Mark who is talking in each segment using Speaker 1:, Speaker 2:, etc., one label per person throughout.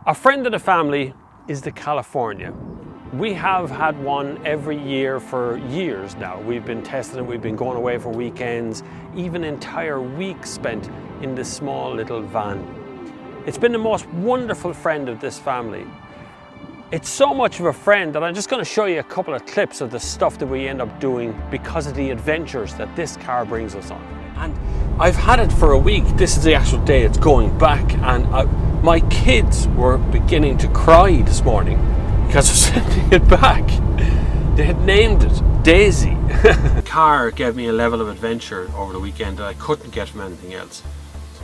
Speaker 1: A friend of the family is the California. We have had one every year for years now. We've been testing it, we've been going away for weekends, even entire weeks spent in this small little van. It's been the most wonderful friend of this family. It's so much of a friend that I'm just going to show you a couple of clips of the stuff that we end up doing because of the adventures that this car brings us on. And I've had it for a week. This is the actual day it's going back, and my kids were beginning to cry this morning because of sending it back. They had named it Daisy. The car gave me a level of adventure over the weekend that I couldn't get from anything else.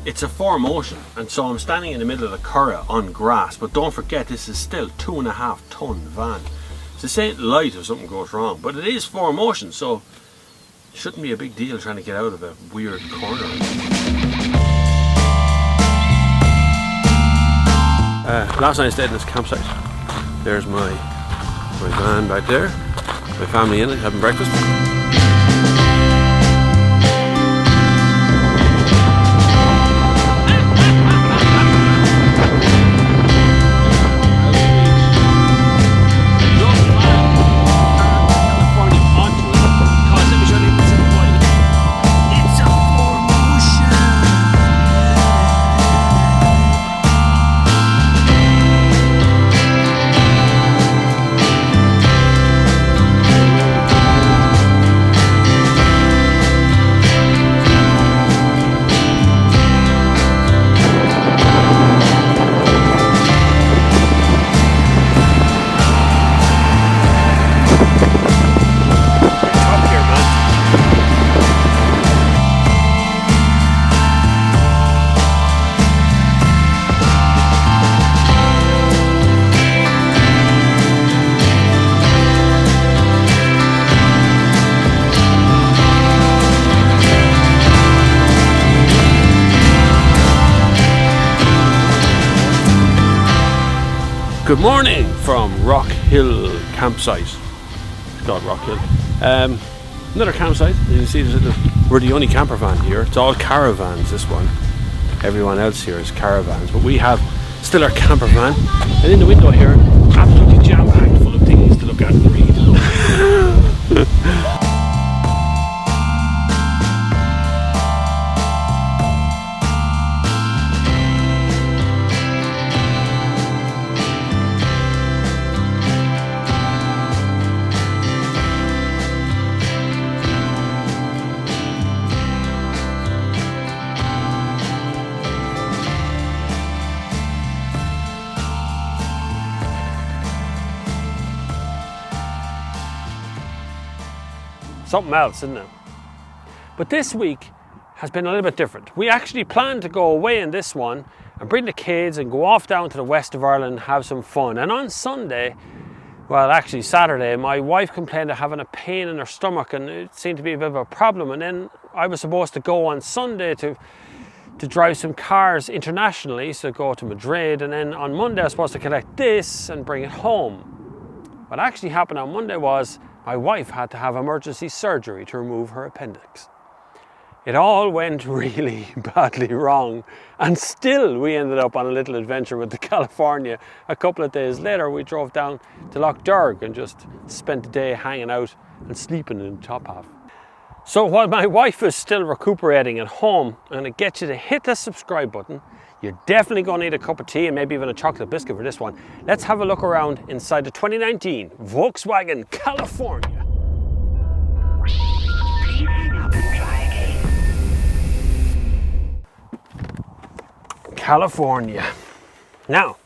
Speaker 1: It's a 4Motion, and so I'm standing in the middle of the Curragh on grass, but don't forget this is still 2.5 ton van. So this ain't light if something goes wrong, but it is 4Motion, so it shouldn't be a big deal trying to get out of a weird corner. Last night I stayed in this campsite. There's my van back there, my family in it having breakfast. Good morning from Rock Hill campsite. It's called Rock Hill. Another campsite. You can see we're the only camper van here. It's all caravans, this one. Everyone else here is caravans, but we have still our camper van. And in the window here, absolutely jam-packed full of things to look at and read. Something else, isn't it? But this week has been a little bit different. We actually planned to go away in this one and bring the kids and go off down to the west of Ireland and have some fun. And on Sunday, well actually Saturday, my wife complained of having a pain in her stomach and it seemed to be a bit of a problem. And then I was supposed to go on Sunday to drive some cars internationally, so go to Madrid, and then on Monday I was supposed to collect this and bring it home. What actually happened on Monday was my wife had to have emergency surgery to remove her appendix. It all went really badly wrong, and still we ended up on a little adventure with the California. A couple of days later we drove down to Lough Derg and just spent the day hanging out and sleeping in the top half. So while my wife is still recuperating at home, I'm going to get you to hit the subscribe button. You're definitely going to need a cup of tea and maybe even a chocolate biscuit for this one. Let's have a look around inside the 2019 Volkswagen California. California. Now,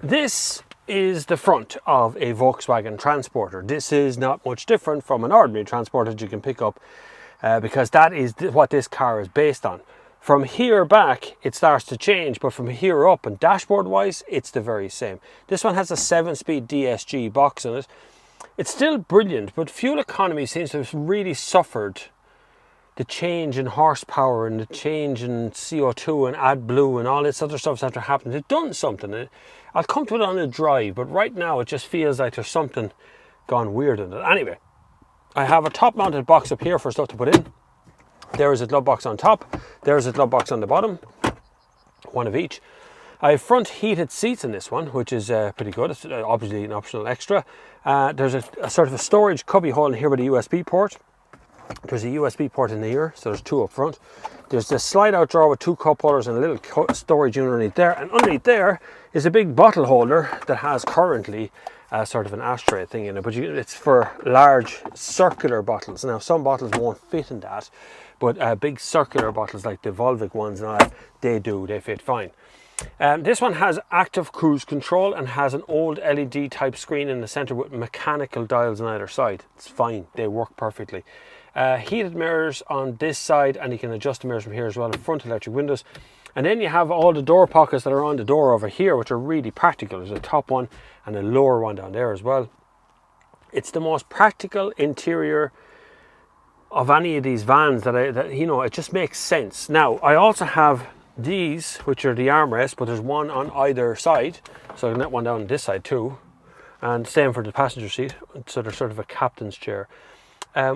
Speaker 1: this is the front of a Volkswagen Transporter. This is not much different from an ordinary Transporter that you can pick up because that is what this car is based on. From here back, it starts to change, but from here up and dashboard-wise, it's the very same. This one has a 7-speed DSG box in it. It's still brilliant, but fuel economy seems to have really suffered the change in horsepower and the change in CO2 and AdBlue and all this other stuff that happened. It's done something. I'll come to it on a drive, but right now it just feels like there's something gone weird in it. Anyway, I have a top-mounted box up here for stuff to put in. There is a glove box on top, there is a glove box on the bottom, one of each. I have front heated seats in this one, which is pretty good. It's obviously an optional extra. There's a sort of a storage cubby hole in here with a USB port. There's a USB port in here, so there's two up front. There's the slide out drawer with two cup holders and a little storage unit underneath there. And underneath there is a big bottle holder that has currently sort of an ashtray thing in it, but it's for large circular bottles. Now some bottles won't fit in that, but big circular bottles like the Volkswagen ones and all that, they fit fine. This one has active cruise control and has an old LED type screen in the center with mechanical dials on either side. It's fine, they work perfectly. Heated mirrors on this side, and you can adjust the mirrors from here as well. Front electric windows, and then you have all the door pockets that are on the door over here, which are really practical. There's a top one and a lower one down there as well. It's the most practical interior of any of these vans that you know, it just makes sense. Now I also have these, which are the armrests, but there's one on either side, so I can let one down this side too, and same for the passenger seat, so they're sort of a captain's chair.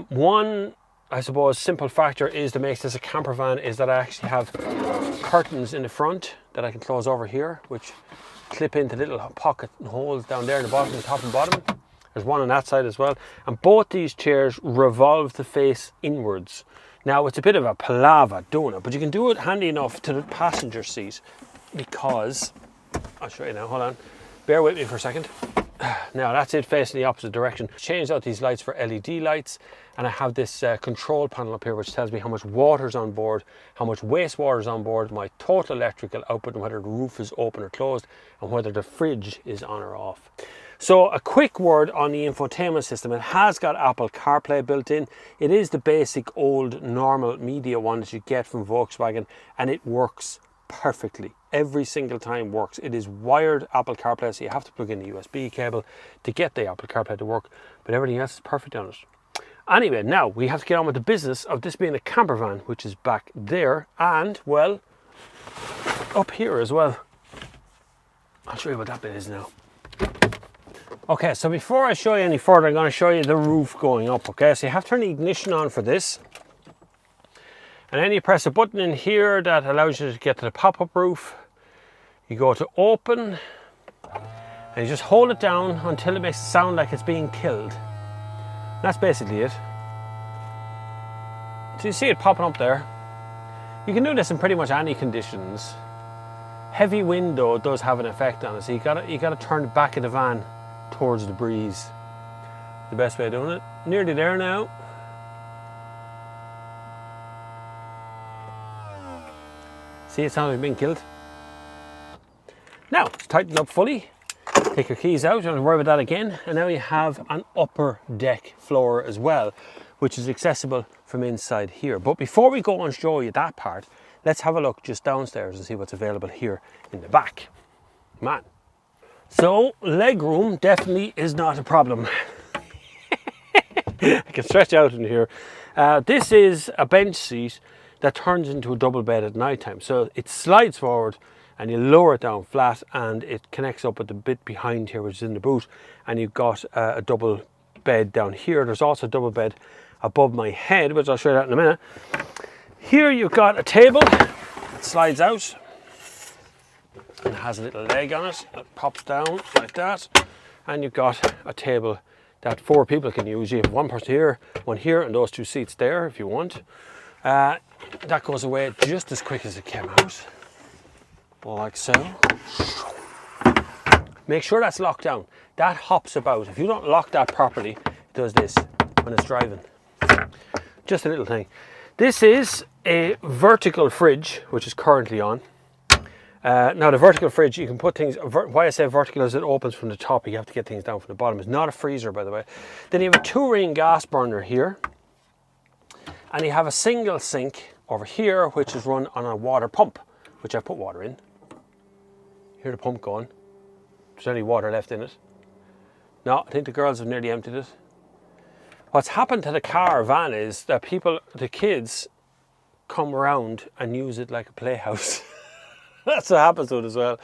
Speaker 1: One, I suppose, simple factor is that makes this a camper van is that I actually have curtains in the front that I can close over here, which clip into little pocket holes down there in the bottom, the top and bottom. There's one on that side as well, and both these chairs revolve the face inwards. Now it's a bit of a palaver doing it, but you can do it handy enough to the passenger seat, because I'll show you now, hold on, bear with me for a second. Now that's it facing the opposite direction. Changed out these lights for LED lights, and I have this control panel up here which tells me how much water's on board, how much wastewater is on board, my total electrical output, and whether the roof is open or closed, and whether the fridge is on or off. So a quick word on the infotainment system. It has got Apple CarPlay built in. It is the basic old normal media one that you get from Volkswagen, and it works perfectly. Every single time works. It is wired Apple CarPlay, so you have to plug in the USB cable to get the Apple CarPlay to work, but everything else is perfect on it. Anyway, now we have to get on with the business of this being a camper van, which is back there, and well, up here as well. I'll show you what that bit is now. Okay, so before I show you any further, I'm going to show you the roof going up. Okay, so you have to turn the ignition on for this, and then you press a button in here that allows you to get to the pop-up roof. You go to open, and you just hold it down until it makes it sound like it's being killed. That's basically it. So you see it popping up there. You can do this in pretty much any conditions. Heavy wind though does have an effect on it, so you gotta turn the back of the van towards the breeze. The best way of doing it. Nearly there now. See, it sounds like being killed. Now it's tightened up fully. Take your keys out, don't worry about that again. And now you have an upper deck floor as well, which is accessible from inside here. But before we go and show you that part, let's have a look just downstairs and see what's available here in the back. Come on. So legroom definitely is not a problem. I can stretch out in here. This is a bench seat that turns into a double bed at night time. So it slides forward and you lower it down flat, and it connects up with the bit behind here, which is in the boot, and you've got a double bed down here. There's also a double bed above my head, which I'll show you that in a minute. Here you've got a table that slides out and has a little leg on it that pops down like that, and you've got a table that 4 people can use. You have one person here, one here, and those 2 seats there if you want. That goes away just as quick as it came out, like so. Make sure that's locked down. That hops about. If you don't lock that properly, it does this when it's driving. Just a little thing. This is a vertical fridge, which is currently on. Now the vertical fridge, you can put things, why I say vertical is it opens from the top, you have to get things down from the bottom. It's not a freezer, by the way. Then you have a 2-ring gas burner here, and you have a single sink over here, which is run on a water pump, which I put water in. Hear the pump going. There's any water left in it. No, I think the girls have nearly emptied it. What's happened to the car van is that the kids come around and use it like a playhouse. That's what happens to it as well.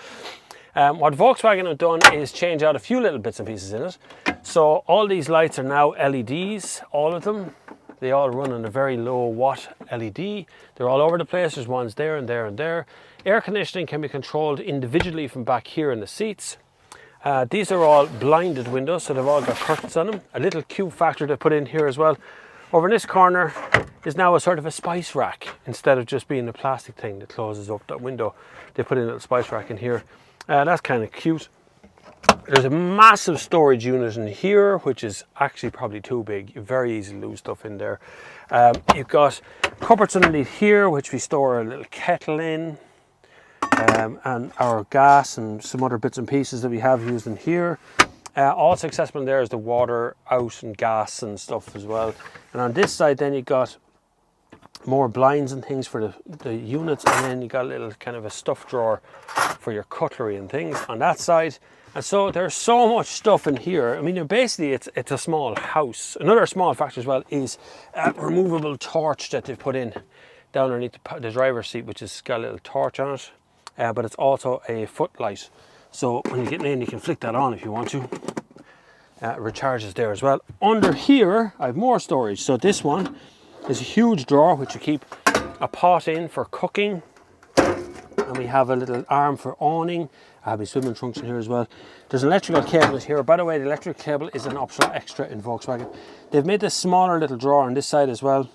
Speaker 1: What Volkswagen have done is change out a few little bits and pieces in it. So all these lights are now LEDs, all of them. They all run on a very low watt LED. They're all over the place. There's ones there and there and there. Air conditioning can be controlled individually from back here in the seats. These are all blinded windows, so they've all got curtains on them. A little cube factor to put in here as well. Over in this corner is now a sort of a spice rack. Instead of just being a plastic thing that closes up that window, they put in a little spice rack in here. That's kind of cute. There's a massive storage unit in here, which is actually probably too big. You very easily lose stuff in there. You've got cupboards underneath here, which we store a little kettle in, and our gas and some other bits and pieces that we have used in here. Also accessible in there is the water out and gas and stuff as well. And on this side then you've got more blinds and things for the units, and then you got a little kind of a stuff drawer for your cutlery and things on that side. And so there's so much stuff in here. I mean, basically it's a small house. Another small factor as well is a removable torch that they've put in down underneath the driver's seat, which has got a little torch on it, but it's also a footlight. So when you get in, you can flick that on if you want to. It recharges there as well. Under here, I have more storage. So this one is a huge drawer which you keep a pot in for cooking. And we have a little arm for awning. I have my swimming trunks in here as well. There's an electrical cable in here. By the way, the electric cable is an optional extra in Volkswagen. They've made this smaller little drawer on this side as well.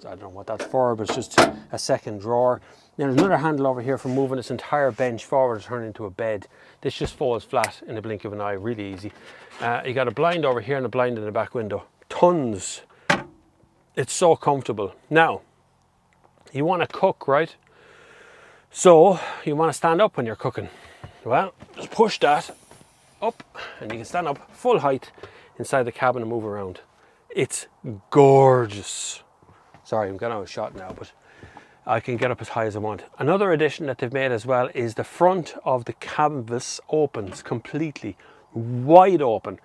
Speaker 1: I don't know what that's for, but it's just a second drawer. Then there's another handle over here for moving this entire bench forward to turn into a bed. This just folds flat in the blink of an eye, really easy. You got a blind over here and a blind in the back window. Tons. It's so comfortable. Now, you want to cook, right? So you want to stand up when you're cooking. Well, just push that up and you can stand up full height inside the cabin and move around. It's gorgeous. Sorry, I'm getting out of shot now, but I can get up as high as I want. Another addition that they've made as well is the front of the canvas opens completely, wide open.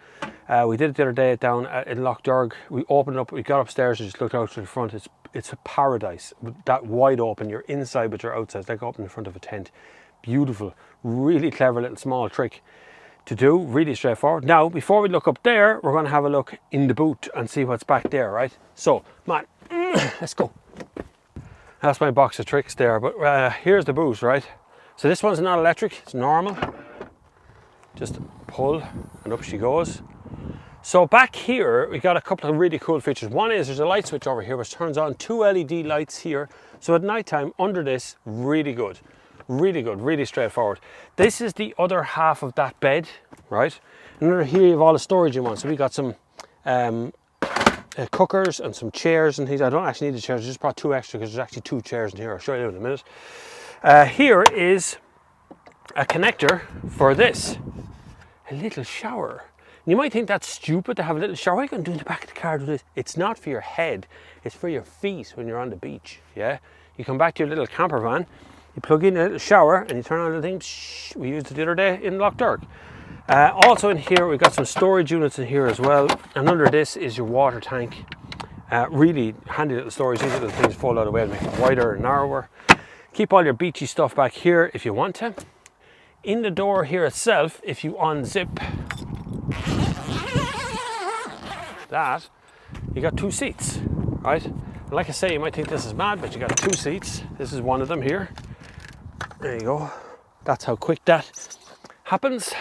Speaker 1: We did it the other day down in Loughdurg. We opened it up, we got upstairs and just looked out to the front. It's a paradise. That wide open, you're inside but you're outside. It's like opening in front of a tent. Beautiful, really clever little small trick to do, really straightforward. Now, before we look up there, we're going to have a look in the boot and see what's back there, right? So, man, let's go. That's my box of tricks there, but here's the boot, right? So this one's not electric, it's normal. Just pull and up she goes. So back here, we got a couple of really cool features. One is there's a light switch over here which turns on 2 LED lights here. So at night time, under this, really good, really straightforward. This is the other half of that bed, right? And under here you have all the storage you want. So we got some cookers and some chairs and things. I don't actually need the chairs, I just brought 2 extra because there's actually 2 chairs in here. I'll show you in a minute. Here is a connector for this, a little shower. And you might think that's stupid to have a little shower. What are you going to do in the back of the car with this? It's not for your head, it's for your feet when you're on the beach, yeah? You come back to your little camper van, you plug in a little shower and you turn on the thing. Shh, we used it the other day in Loughdurg. Also in here, we've got some storage units in here as well. And under this is your water tank. Really handy little storage. These little things fold out of the way to make it wider and narrower. Keep all your beachy stuff back here if you want to. In the door here itself, if you unzip that, you got 2 seats, right? And like I say, you might think this is mad, but you got 2 seats. This is one of them here. There you go. That's how quick that happens.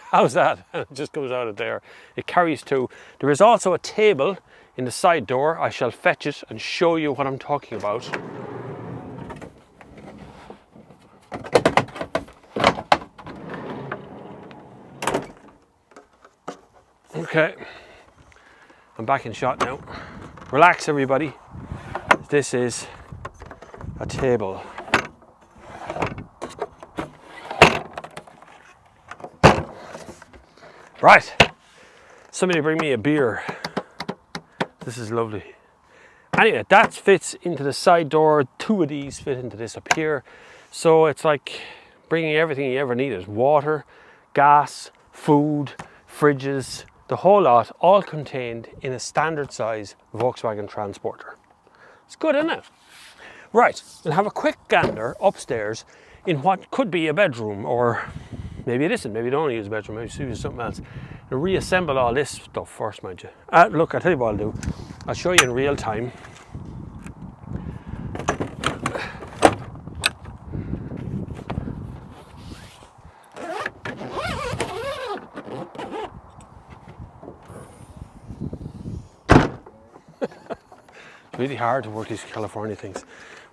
Speaker 1: How's that? It just goes out of there. It carries 2. There is also a table in the side door. I shall fetch it and show you what I'm talking about. Okay, I'm back in shot now. Relax everybody. This is a table. Right, somebody bring me a beer. This is lovely. Anyway, that fits into the side door. 2 of these fit into this up here. So it's like bringing everything you ever needed. Water, gas, food, fridges, the whole lot, all contained in a standard size Volkswagen Transporter. It's good, isn't it? Right, we'll have a quick gander upstairs in what could be a bedroom, or maybe it isn't, maybe you don't want to use a bedroom, maybe you use something else. And reassemble all this stuff first, mind you. Look, I'll tell you what I'll do. I'll show you in real time. It's really hard to work these California things,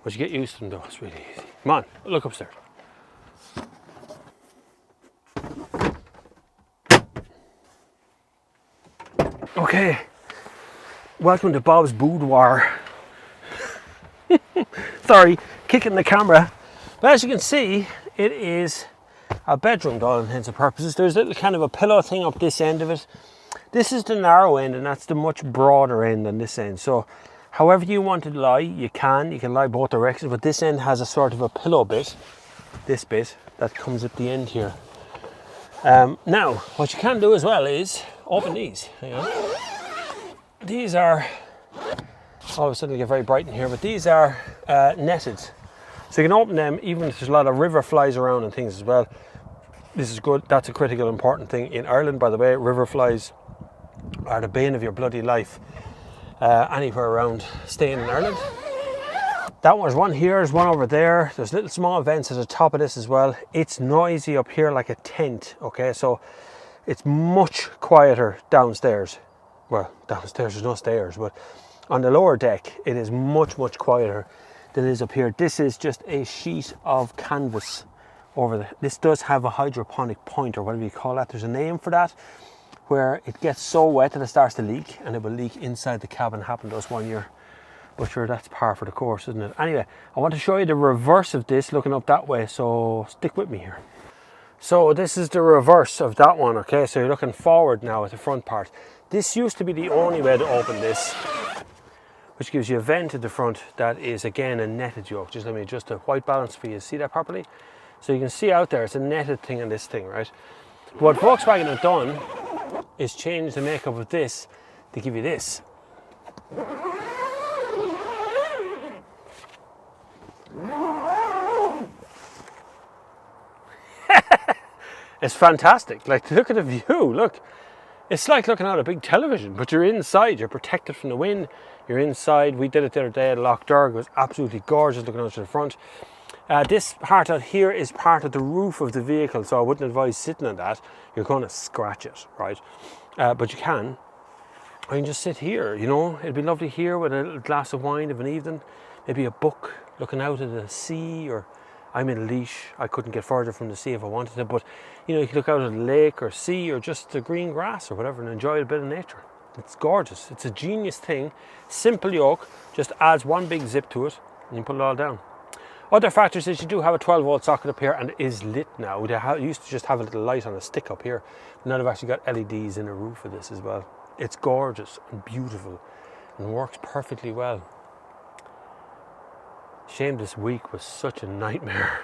Speaker 1: but you get used to them though, it's really easy. Come on, look upstairs. Okay, welcome to Bob's Boudoir. Sorry, kicking the camera. But as you can see, it is a bedroom to all intents and purposes. There's a little kind of a pillow thing up this end of it. This is the narrow end and that's the much broader end than this end. So however you want to lie, you can lie both directions, but this end has a sort of a pillow bit, this bit, that comes at the end here. Now, what you can do as well is open these. Hang on. These are, all of a sudden they get very bright in here, but these are netted. So you can open them even if there's a lot of river flies around and things as well. This is good, that's a critical important thing. In Ireland, by the way, river flies are the bane of your bloody life. Anywhere around staying in Ireland. That one's one here, there's one over there. There's little small vents at the top of this as well. It's noisy up here like a tent, okay? So it's much quieter downstairs. Well, downstairs there's no stairs, but on the lower deck it is much, much quieter than it is up here. This is just a sheet of canvas over there. This does have a hydroponic point or whatever you call that. There's a name for that, where it gets so wet that it starts to leak, and it will leak inside the cabin. Happened to us one year, but sure, that's par for the course, isn't it? Anyway, I want to show you the reverse of this looking up that way, so stick with me here. So this is the reverse of that one, okay? So you're looking forward now at the front part. This used to be the only way to open this, which gives you a vent at the front that is again a netted yoke. Just let me adjust the white balance for you to see that properly. So you can see out there, it's a netted thing on this thing, right? What Volkswagen have done is change the makeup of this to give you this. It's fantastic. Like, look at the view. Look, it's like looking at a big television, but you're inside. You're protected from the wind. You're inside. We did it the other day at Loch Derg. It was absolutely gorgeous looking out to the front. This part out here is part of the roof of the vehicle, so I wouldn't advise sitting on that. You're going to scratch it, right? But you can. I can just sit here, you know. It'd be lovely here with a little glass of wine of an evening, maybe a book, looking out at the sea. Or I'm in Leash. I couldn't get further from the sea if I wanted to, but you know, you could look out at a lake or sea or just the green grass or whatever and enjoy a bit of nature. It's gorgeous. It's a genius thing. Simple yoke, just adds one big zip to it and you put it all down. Other factors is you do have a 12-volt socket up here and it is lit now. They used to just have a little light on a stick up here. Now they've actually got LEDs in the roof of this as well. It's gorgeous and beautiful and works perfectly well. Shame this week was such a nightmare.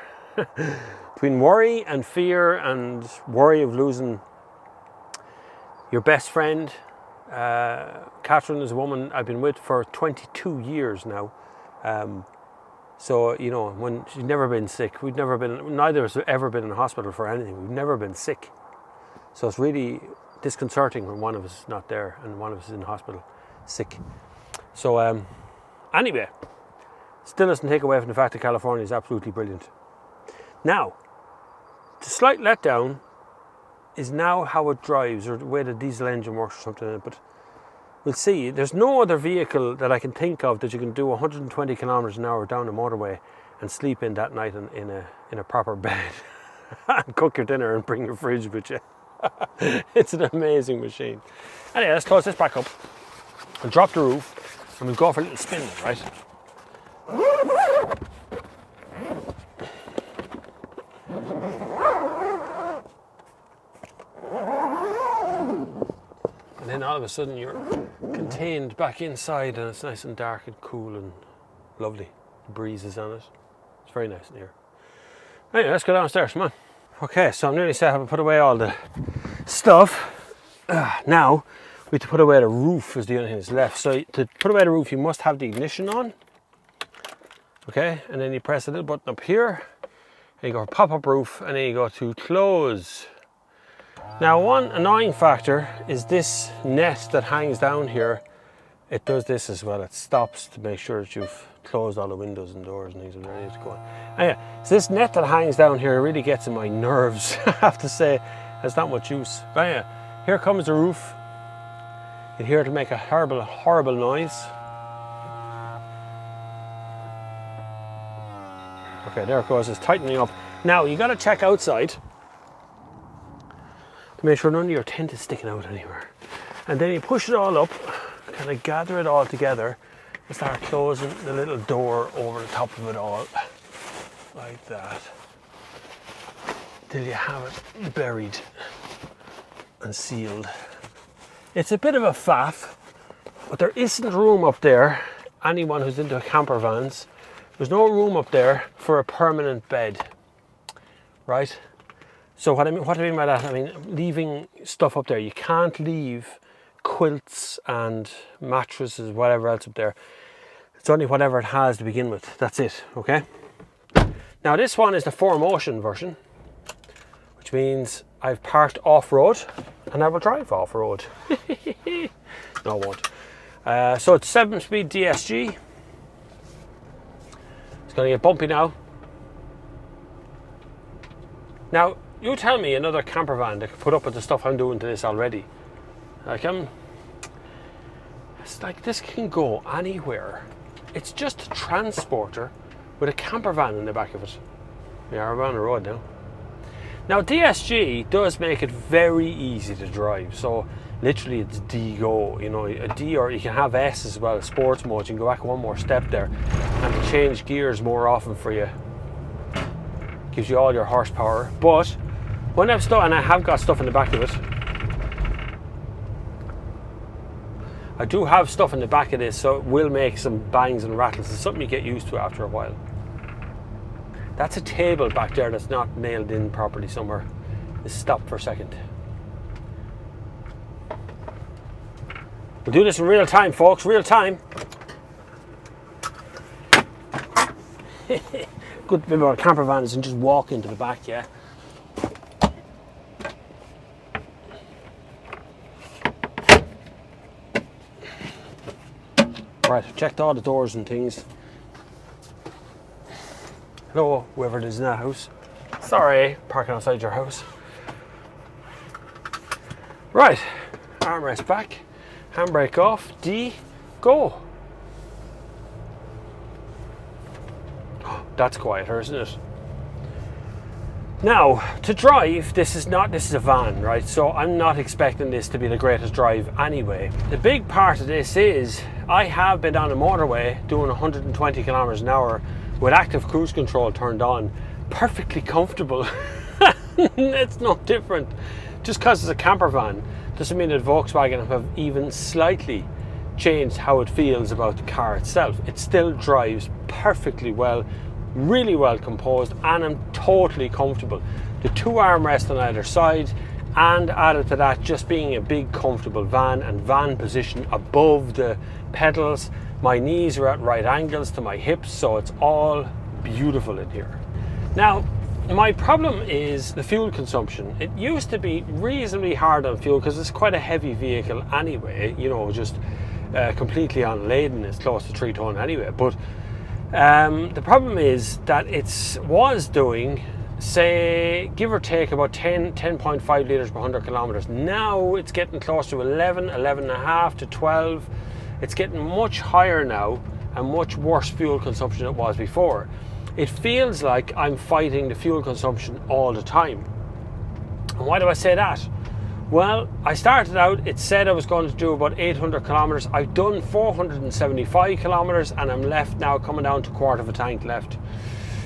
Speaker 1: Between worry and fear and worry of losing your best friend. Catherine is a woman I've been with for 22 years now. So, you know, when she's never been sick, neither of us have ever been in a hospital for anything. We've never been sick. So it's really disconcerting when one of us is not there and one of us is in the hospital sick. So anyway, still doesn't take away from the fact that California is absolutely brilliant. Now, the slight letdown is now how it drives, or the way the diesel engine works or something, but we'll see. There's no other vehicle that I can think of that you can do 120 kilometers an hour down the motorway and sleep in that night in a proper bed and cook your dinner and bring your fridge with you. It's an amazing machine. Anyway, let's close this back up and drop the roof and we'll go for a little spin, right? And then all of a sudden you're contained back inside and it's nice and dark and cool and lovely. The breeze is on it. It's very nice in here. Anyway, let's go downstairs, come on. Okay, so I'm nearly set up and put away all the stuff. Now, we have to put away the roof is the only thing that's left. So to put away the roof, you must have the ignition on. Okay, and then you press a little button up here. And you go for pop-up roof and then you go to close. Now, one annoying factor is this net that hangs down here it does this as well. It stops to make sure that you've closed all the windows and doors and things are ready to go on. Anyway, so this net that hangs down here really gets in my nerves, I have to say. There's not much use. But anyway, here comes the roof. You hear it make a horrible, horrible noise. Okay, there it goes. It's tightening up. Now, you got to check outside to make sure none of your tent is sticking out anywhere. And then you push it all up, kind of gather it all together, and start closing the little door over the top of it all, like that, till you have it buried and sealed. It's a bit of a faff, but there isn't room up there. Anyone who's into camper vans, there's no room up there for a permanent bed, right? So what I mean by that, I mean leaving stuff up there. You can't leave quilts and mattresses, whatever else up there. It's only whatever it has to begin with. That's it, okay? Now this one is the 4Motion version, which means I've parked off-road and I will drive off-road. No, I won't. So it's 7-speed DSG. It's going to get bumpy now. Now, you tell me another camper van that could put up with the stuff I'm doing to this already. Like, it's like this can go anywhere. It's just a transporter with a camper van in the back of it. Yeah, we're on the road now. Now, DSG does make it very easy to drive. So, literally, it's D-Go. You know, a D, or you can have S as well, sports mode. You can go back one more step there and change gears more often for you. Gives you all your horsepower. But when I've and I have got stuff in the back of it, I do have stuff in the back of this, so it will make some bangs and rattles. It's something you get used to after a while. That's a table back there that's not nailed in properly somewhere. Let's stop for a second. We'll do this in real time, folks, real time. Good thing about a camper van is you can just walk into the back, yeah? Right, I've checked all the doors and things. Hello, whoever it is in that house. Sorry, parking outside your house. Right, armrest back, handbrake off, D, go. Oh, that's quieter, isn't it? Now, to drive, this is a van, right? So I'm not expecting this to be the greatest drive anyway. The big part of this is I have been on a motorway doing 120 kilometers an hour with active cruise control turned on, perfectly comfortable. It's no different. Just because it's a camper van doesn't mean that Volkswagen have even slightly changed how it feels about the car itself. It still drives perfectly well, really well composed, and I'm totally comfortable. The two armrests on either side, and added to that just being a big comfortable van and van position above the pedals. My knees are at right angles to my hips, so it's all beautiful in here. Now, my problem is the fuel consumption. It used to be reasonably hard on fuel because it's quite a heavy vehicle anyway, you know, just completely unladen. It's close to 3 ton anyway. But the problem is that it was doing, say, give or take about 10.5 litres per 100 kilometres. Now it's getting close to 11 and a half to 12. It's getting much higher now and much worse fuel consumption than it was before. It feels like I'm fighting the fuel consumption all the time. And why do I say that? Well, I started out, it said I was going to do about 800 kilometers. I've done 475 kilometers and I'm left now coming down to a quarter of a tank left.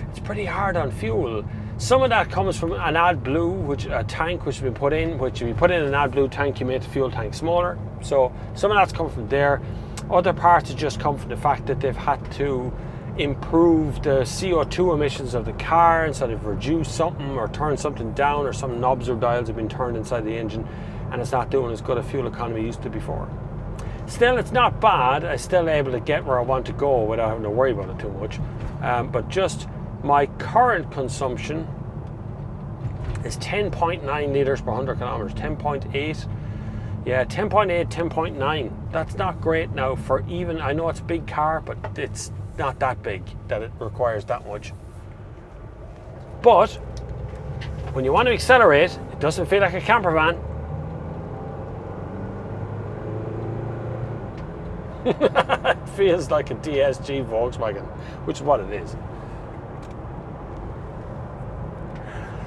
Speaker 1: It's pretty hard on fuel. Some of that comes from an AdBlue, a tank which has been put in, which if you put in an AdBlue tank, you make the fuel tank smaller. So some of that's come from there. Other parts have just come from the fact that they've had to improve the CO2 emissions of the car, and so they've reduced something or turned something down, or some knobs or dials have been turned inside the engine, and it's not doing as good a fuel economy it used to before. Still, it's not bad. I'm still able to get where I want to go without having to worry about it too much. But just my current consumption is 10.9 litres per 100 kilometres, 10.8 Yeah, 10.8, 10.9. That's not great now for even, I know it's a big car, but it's not that big that it requires that much. But when you want to accelerate, it doesn't feel like a camper van. It feels like a DSG Volkswagen, which is what it is.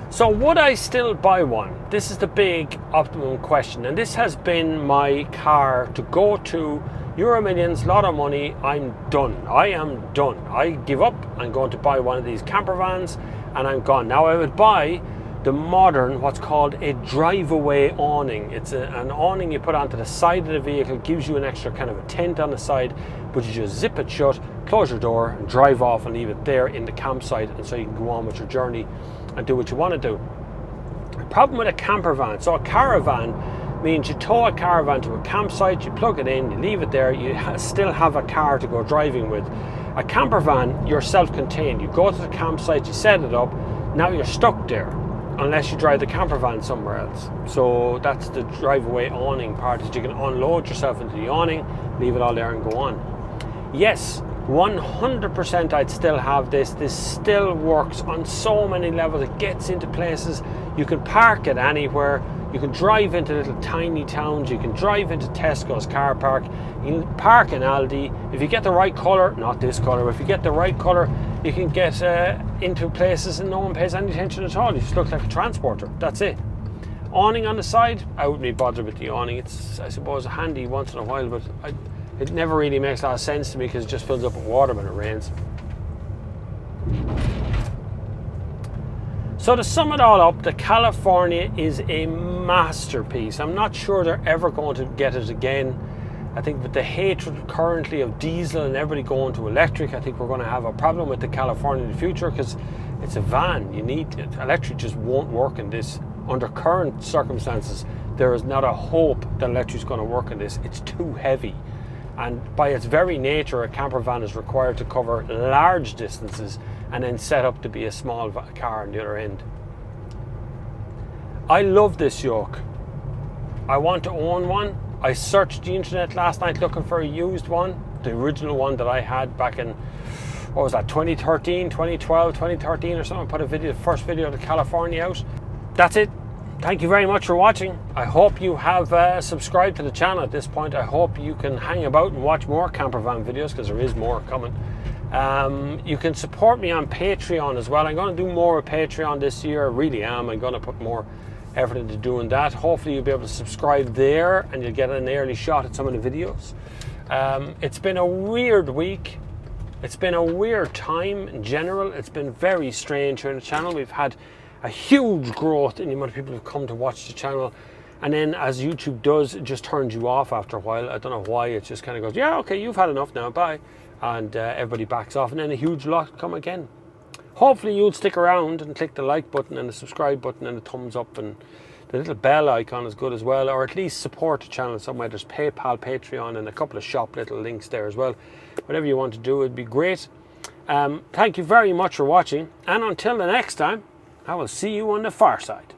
Speaker 1: So would I still buy one? This is the big optimum question, and this has been my car to go to. Euro Millions, lot of money, I'm done. I am done. I give up. I'm going to buy one of these camper vans and I'm gone. Now I would buy the modern, what's called a drive-away awning. It's an awning you put onto the side of the vehicle, gives you an extra kind of a tent on the side, but you just zip it shut, close your door and drive off and leave it there in the campsite, and so you can go on with your journey and do what you want to do. The problem with a camper van, so a caravan means you tow a caravan to a campsite, you plug it in, you leave it there, you still have a car to go driving with. A camper van, you're self-contained. You go to the campsite, you set it up, now you're stuck there unless you drive the camper van somewhere else. So that's the drive-away awning part, that you can unload yourself into the awning, leave it all there and go on. Yes, 100% I'd still have this. This still works on so many levels. It gets into places. You can park it anywhere. You can drive into little tiny towns. You can drive into Tesco's car park. You can park in Aldi. If you get the right colour, not this colour, but if you get the right colour, you can get into places and no one pays any attention at all. You just look like a transporter. That's it. Awning on the side, I wouldn't be bothered with the awning. It's, I suppose, handy once in a while, but it never really makes a lot of sense to me because it just fills up with water when it rains. So to sum it all up, the California is a masterpiece. I'm not sure they're ever going to get it again. I think with the hatred currently of diesel and everybody going to electric, I think we're going to have a problem with the California in the future because it's a van. You need it. Electric just won't work in this. Under current circumstances, there is not a hope that electric is going to work in this. It's too heavy. And by its very nature, a camper van is required to cover large distances and then set up to be a small car on the other end. I love this yoke. I want to own one. I searched the internet last night looking for a used one. The original one that I had back in, what was that, 2013, 2012, 2013 or something. I put the first video of the California out. That's it. Thank you very much for watching. I hope you have subscribed to the channel at this point. I hope you can hang about and watch more camper van videos because there is more coming. You can support me on Patreon as well. I'm going to do more of Patreon this year. I really am. I'm going to put more effort into doing that. Hopefully you'll be able to subscribe there and you'll get an early shot at some of the videos. It's been a weird week. It's been a weird time in general. It's been very strange here on the channel. We've had a huge growth in the amount of people who've come to watch the channel, and then as YouTube does, it just turns you off after a while. I don't know why. It just kind of goes, yeah, okay, you've had enough now, bye, and everybody backs off, and then a huge lot come again. Hopefully you'll stick around and click the like button and the subscribe button and the thumbs up, and the little bell icon is good as well, or at least support the channel somewhere. There's PayPal, Patreon, and a couple of shop little links there as well. Whatever you want to do, it'd be great. Thank you very much for watching, and until the next time, I will see you on the far side.